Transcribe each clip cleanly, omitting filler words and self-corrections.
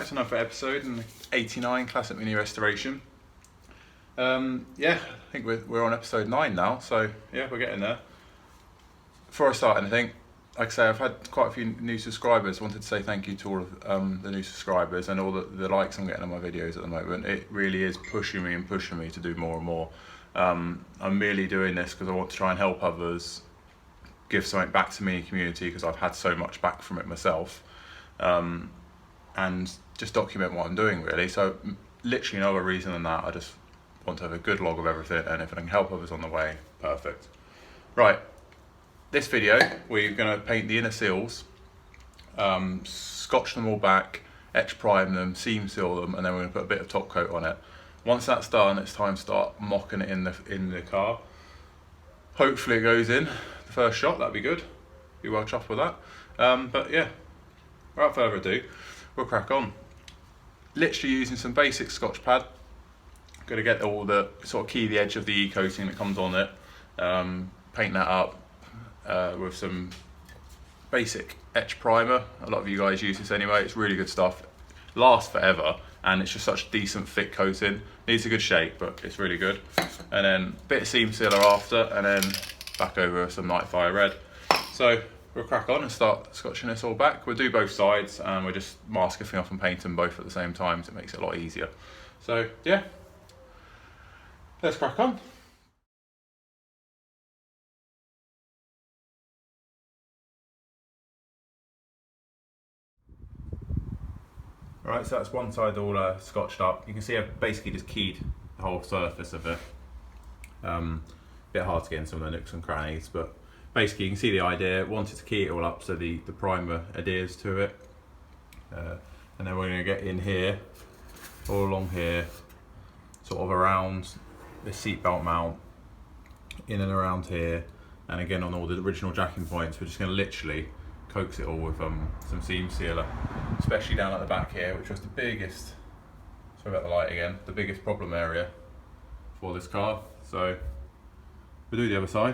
back to another episode in the 89 Classic Mini Restoration. Yeah, I think we're on episode 9 now, so yeah, we're getting there. Before I start anything, like I say, I've had quite a few new subscribers. Wanted to say thank you to all of the new subscribers and all the likes I'm getting on my videos at the moment. It really is pushing me to do more and more. I'm merely doing this because I want to try and help others, give something back to me in the community, because I've had so much back from it myself, and just document what I'm doing really. So literally no other reason than that. I just want to have a good log of everything, and if I can help others on the way, perfect. Right, this video we're going to paint the inner seals, scotch them all back, etch prime them, seam seal them, and then we're going to put a bit of top coat on it. Once that's done, it's time to start mocking it in the car. Hopefully it goes in the first shot. That'd be good. Be well chuffed with that. But yeah, without further ado, we'll crack on. Literally using some basic Scotch pad. Got to get all the sort of key the edge of the e-coating that comes on it. Paint that up with some basic etch primer. A lot of you guys use this anyway. It's really good stuff. Lasts forever, and it's just such decent thick coating. Needs a good shape, but it's really good. And then a bit of seam sealer after, and then back over some Night Fire Red. So we'll crack on and start scotching this all back. We'll do both sides, and we'll just mask everything off and paint them both at the same time, so it makes it a lot easier. So yeah, let's crack on. Right, so that's one side all scotched up. You can see I've basically just keyed the whole surface of it. Bit hard to get in some of the nooks and crannies, but basically you can see the idea. Wanted to key it all up so the primer adheres to it. And then we're going to get in here, all along here, sort of around the seatbelt mount, in and around here, and again on all the original jacking points. We're just going to literally coax it all with some seam sealer, especially down at the back here, which was the biggest, sorry about the light again, the biggest problem area for this car. So we'll do the other side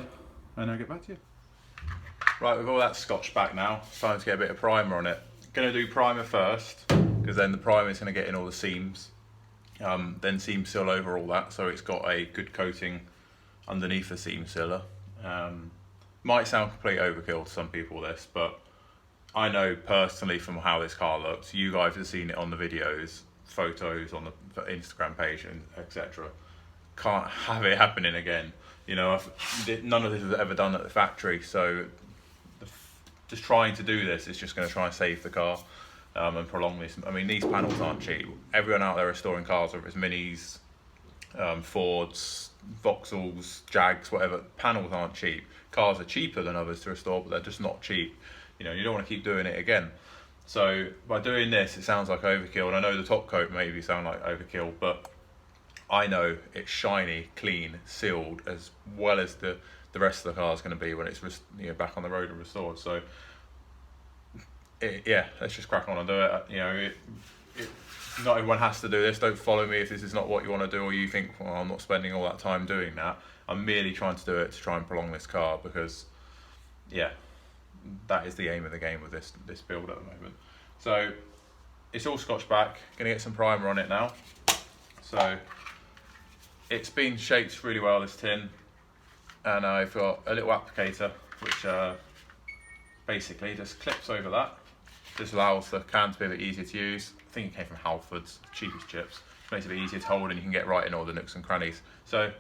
and I'll get back to you. Right, with all that scotch back now, it's time to get a bit of primer on it. Going to do primer first, because then the primer is going to get in all the seams, then seam seal over all that, so it's got a good coating underneath the seam sealer. Might sound complete overkill to some people this, but I know personally from how this car looks, you guys have seen it on the videos, photos on the Instagram page, and etc. Can't have it happening again. You know, none of this is ever done at the factory, so just trying to do this is just going to try and save the car and prolong this. I mean, these panels aren't cheap. Everyone out there restoring cars, whether it's Minis, Fords, Vauxhalls, Jags, whatever, panels aren't cheap. Cars are cheaper than others to restore, but they're just not cheap. You know, you don't want to keep doing it again. So by doing this, it sounds like overkill, and I know the top coat maybe sound like overkill, but I know it's shiny, clean, sealed, as well as the rest of the car is going to be when it's back on the road and restored. So yeah, let's just crack on and do it. You know, not everyone has to do this. Don't follow me if this is not what you want to do, or you think, well, I'm not spending all that time doing that. I'm merely trying to do it to try and prolong this car, because yeah, that is the aim of the game with this build at the moment. So it's all scotched back. Gonna get some primer on it now. So it's been shaped really well, this tin, and I've got a little applicator which basically just clips over that. This allows the can to be a bit easier to use. I think it came from Halford's, cheapest chips. Makes it a bit easier to hold, and you can get right in all the nooks and crannies. So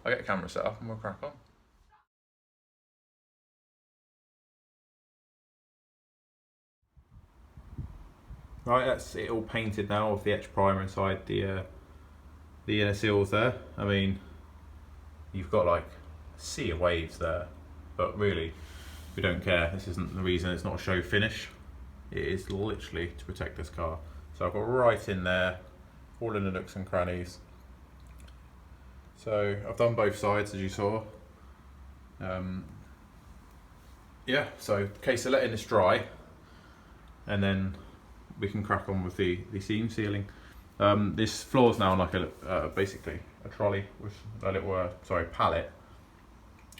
I'll get the camera set up and we'll crack on. Right, that's it all painted now with the etch primer inside the inner seals there. I mean, you've got like a sea of waves there, but really, we don't care. This isn't the reason. It's not a show finish. It is literally to protect this car. So I've got right in there, all in the nooks and crannies. So I've done both sides, as you saw. Yeah, so case of letting this dry, and then we can crack on with the seam sealing. This floor's now like basically a trolley with a little pallet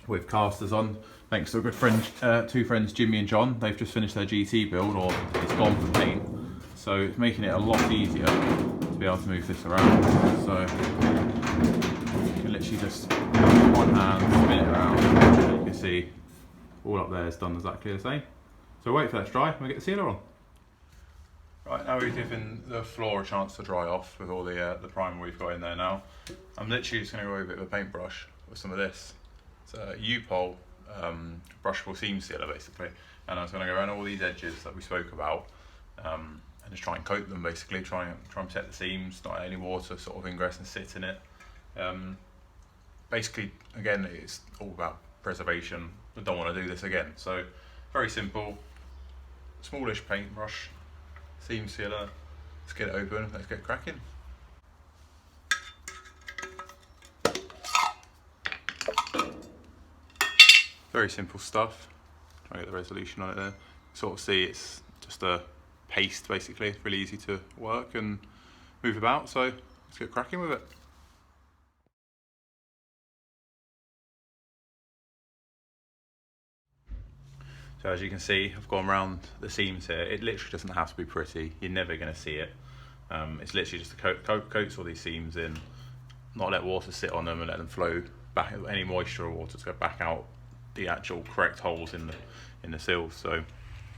with casters on. Thanks to a good friend, two friends, Jimmy and John. They've just finished their GT build, or it's gone for paint. so it's making it a lot easier to be able to move this around. So you can literally just with one hand spin it around, and you can see all up there is done exactly the same. So wait for that to dry and we'll get the sealer on. Right, now we've given the floor a chance to dry off with all the primer we've got in there now. I'm literally just going to go over it with a paintbrush with some of this. It's a U-Pole brushable seam sealer basically, and I'm just going to go around all these edges that we spoke about and just try and coat them basically, try and protect the seams, not let any water sort of ingress and sit in it. Basically, again, it's all about preservation. I don't want to do this again, so very simple, smallish paintbrush, seam sealer. Let's get it open, let's get cracking. Very simple stuff. Try to get the resolution on it there. Sort of see it's just a paste basically. It's really easy to work and move about, so let's get cracking with it. So as you can see, I've gone around the seams here. It literally doesn't have to be pretty. You're never going to see it. It's literally just to coats all these seams in, not let water sit on them and let them flow back, any moisture or water to go back out the actual correct holes in the sills. So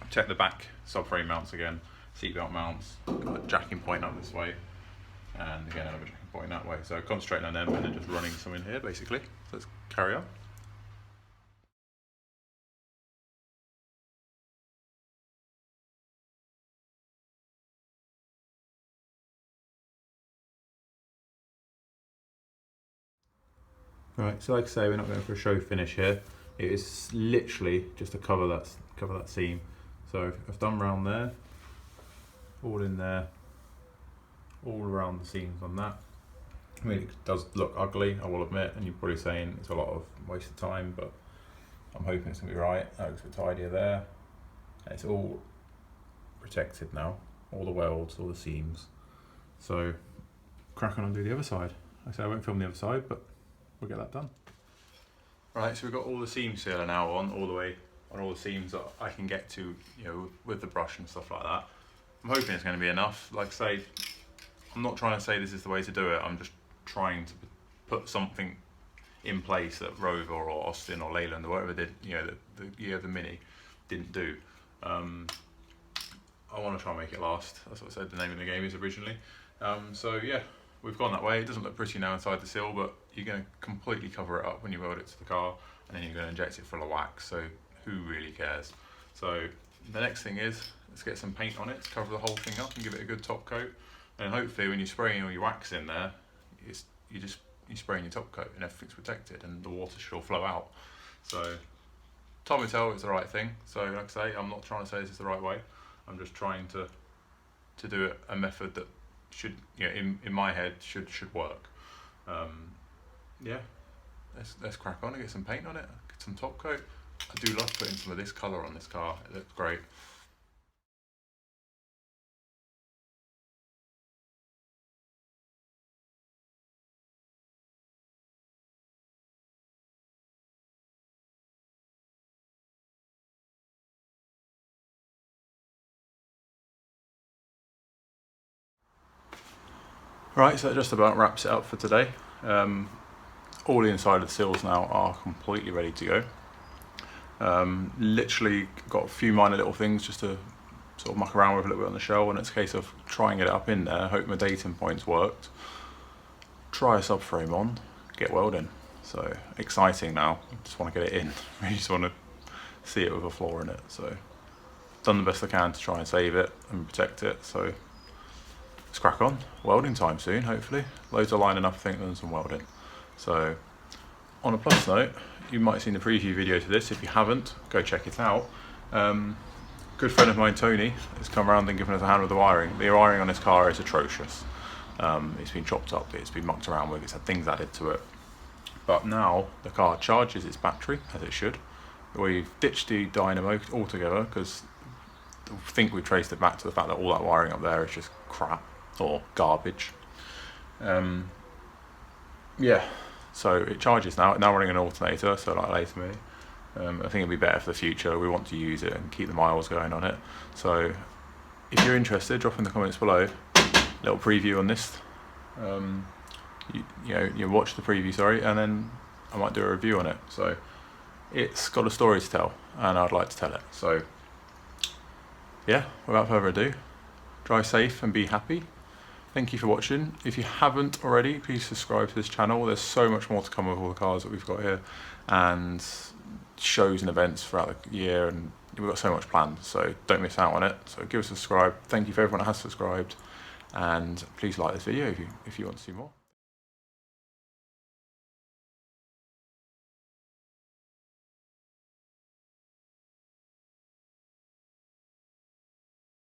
check the back subframe mounts again, seatbelt mounts, got a jacking point up this way, and again another jacking point that way. So concentrating on them and then just running some in here basically. So let's carry on. Right, so like I say, we're not going for a show finish here. It is literally just to cover that seam. So I've done round there, all in there, all around the seams on that. I mean, it does look ugly, I will admit, and you're probably saying it's a lot of waste of time, but I'm hoping it's going to be right. That looks a bit tidier there. It's all protected now, all the welds, all the seams. So crack on and do the other side. Like I say, I won't film the other side, but we'll get that done. Right, so we've got all the seam sealer now on, all the way on all the seams that I can get to, you know, with the brush and stuff like that. I'm hoping it's going to be enough. Like I say, I'm not trying to say this is the way to do it. I'm just trying to put something in place that Rover or Austin or Leyland or whatever did, you know, the Mini didn't do. I want to try and make it last. That's what I said the name of the game is originally. So yeah, we've gone that way. It doesn't look pretty now inside the sill, but you're going to completely cover it up when you weld it to the car, and then you're going to inject it full of wax, so who really cares? So the next thing is, let's get some paint on it to cover the whole thing up and give it a good top coat, and hopefully when you're spraying all your wax in there, you're spraying your top coat and everything's protected and the water should all flow out. So time will tell it's the right thing. So like I say, I'm not trying to say this is the right way. I'm just trying to do it a method that should, you know, in my head should work. Yeah, let's crack on and get some paint on it, get some top coat. I do love putting some of this colour on this car, it looks great. Right, so that just about wraps it up for today. All the inside of the sills now are completely ready to go. Literally got a few minor little things just to sort of muck around with a little bit on the shell, and it's a case of trying it up in there, hope my dating points worked, try a subframe on, get welding. So exciting now, just want to get it in, really just want to see it with a flaw in it. So done the best I can to try and save it and protect it. So let's crack on. Welding time soon, hopefully. Loads of lining up, I think, and some welding. So on a plus note, you might have seen the preview video to this. If you haven't, go check it out. Good friend of mine, Tony, has come around and given us a hand with the wiring. The wiring on this car is atrocious. It's been chopped up, it's been mucked around with, it's had things added to it. But now the car charges its battery, as it should. We've ditched the dynamo altogether because I think we've traced it back to the fact that all that wiring up there is just crap or garbage. Yeah, so it charges now running an alternator, so like later me. I think it'd be better for the future. We want to use it and keep the miles going on it. So if you're interested, drop in the comments below. Little preview on this. You watch the preview, sorry, and then I might do a review on it. So it's got a story to tell, and I'd like to tell it. So yeah, without further ado, drive safe and be happy. Thank you for watching. If you haven't already, please subscribe to this channel. There's so much more to come with all the cars that we've got here, and shows and events throughout the year, and we've got so much planned, so don't miss out on it. So give us a subscribe. Thank you for everyone that has subscribed, and please like this video if you want to see more.